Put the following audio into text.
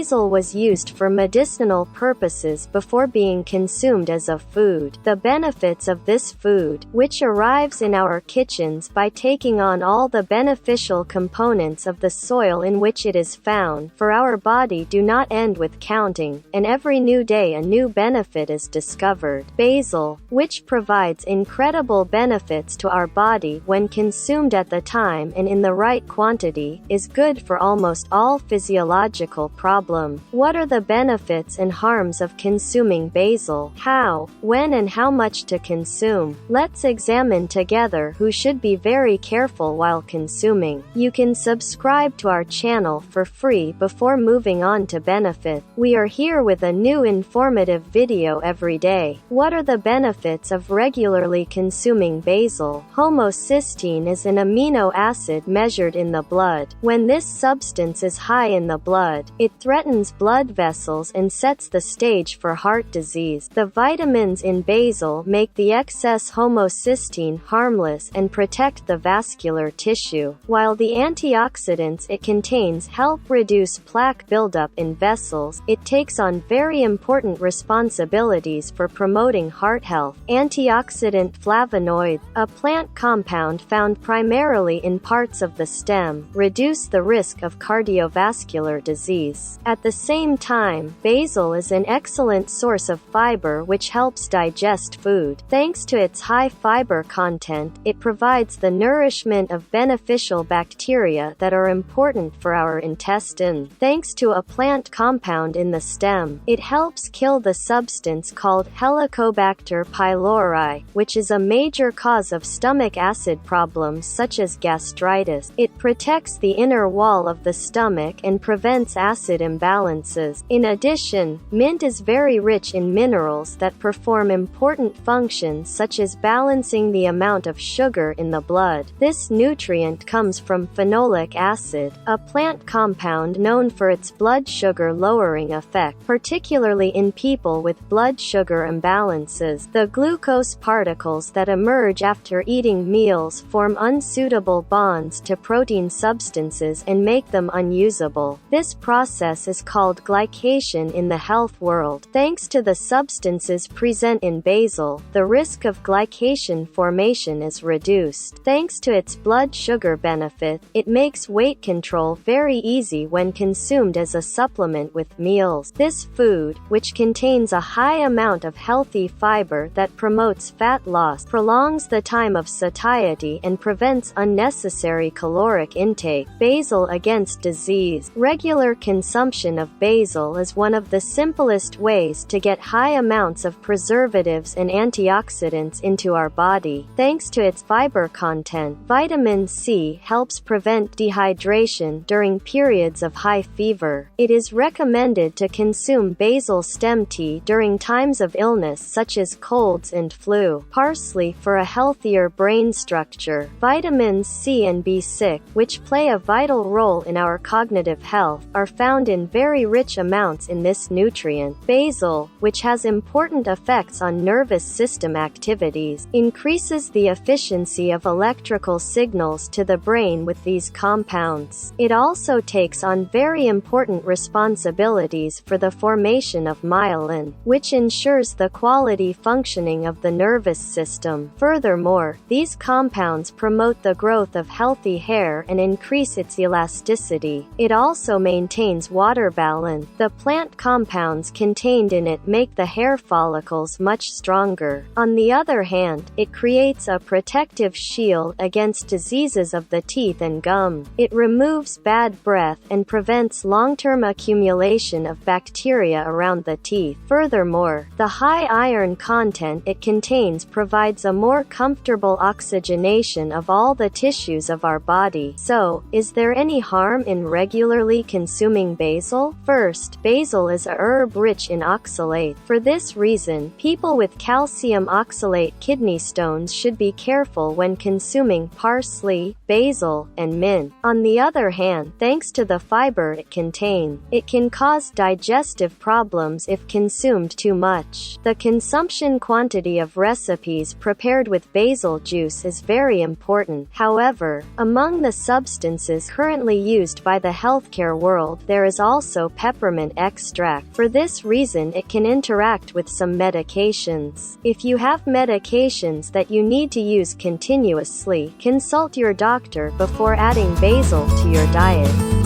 Basil was used for medicinal purposes before being consumed as a food. The benefits of this food, which arrives in our kitchens by taking on all the beneficial components of the soil in which it is found, for our body do not end with counting, and every new day a new benefit is discovered. Basil, which provides incredible benefits to our body when consumed at the time and in the right quantity, is good for almost all physiological problems. What are the benefits and harms of consuming basil? How, when and how much to consume? Let's examine together who should be very careful while consuming. You can subscribe to our channel for free before moving on to benefit. We are here with a new informative video every day. What are the benefits of regularly consuming basil? Homocysteine is an amino acid measured in the blood. When this substance is high in the blood, it threatens blood vessels and sets the stage for heart disease. The vitamins in basil make the excess homocysteine harmless and protect the vascular tissue, while the antioxidants it contains help reduce plaque buildup in vessels. It takes on very important responsibilities for promoting heart health. Antioxidant flavonoids, a plant compound found primarily in parts of the stem, reduce the risk of cardiovascular disease. At the same time, basil is an excellent source of fiber which helps digest food. Thanks to its high fiber content, it provides the nourishment of beneficial bacteria that are important for our intestine. Thanks to a plant compound in the stem, it helps kill the substance called Helicobacter pylori, which is a major cause of stomach acid problems such as gastritis. It protects the inner wall of the stomach and prevents acid imbalances. In addition, mint is very rich in minerals that perform important functions such as balancing the amount of sugar in the blood. This nutrient comes from phenolic acid, a plant compound known for its blood sugar lowering effect, particularly in people with blood sugar imbalances. The glucose particles that emerge after eating meals form unsuitable bonds to protein substances and make them unusable. This process is called glycation in the health world. Thanks to the substances present in basil, the risk of glycation formation is reduced. Thanks to its blood sugar benefit, it makes weight control very easy when consumed as a supplement with meals. This food, which contains a high amount of healthy fiber that promotes fat loss, prolongs the time of satiety and prevents unnecessary caloric intake. Basil against disease. Regular consumption of basil is one of the simplest ways to get high amounts of preservatives and antioxidants into our body. Thanks to its fiber content, vitamin C helps prevent dehydration during periods of high fever. It is recommended to consume basil stem tea during times of illness such as colds and flu. Parsley for a healthier brain structure. Vitamins C and B6, which play a vital role in our cognitive health, are found in very rich amounts in this nutrient. Basil, which has important effects on nervous system activities, increases the efficiency of electrical signals to the brain with these compounds. It also takes on very important responsibilities for the formation of myelin, which ensures the quality functioning of the nervous system. Furthermore, these compounds promote the growth of healthy hair and increase its elasticity. It also maintains water balance. The plant compounds contained in it make the hair follicles much stronger. On the other hand, it creates a protective shield against diseases of the teeth and gum. It removes bad breath and prevents long-term accumulation of bacteria around the teeth. Furthermore, the high iron content it contains provides a more comfortable oxygenation of all the tissues of our body. So, is there any harm in regularly consuming basil? First, basil is a herb rich in oxalate. For this reason, people with calcium oxalate kidney stones should be careful when consuming parsley, basil, and mint. On the other hand, thanks to the fiber it contains, it can cause digestive problems if consumed too much. The consumption quantity of recipes prepared with basil juice is very important. However, among the substances currently used by the healthcare world, there is also peppermint extract. For this reason, it can interact with some medications. If you have medications that you need to use continuously, consult your doctor before adding basil to your diet.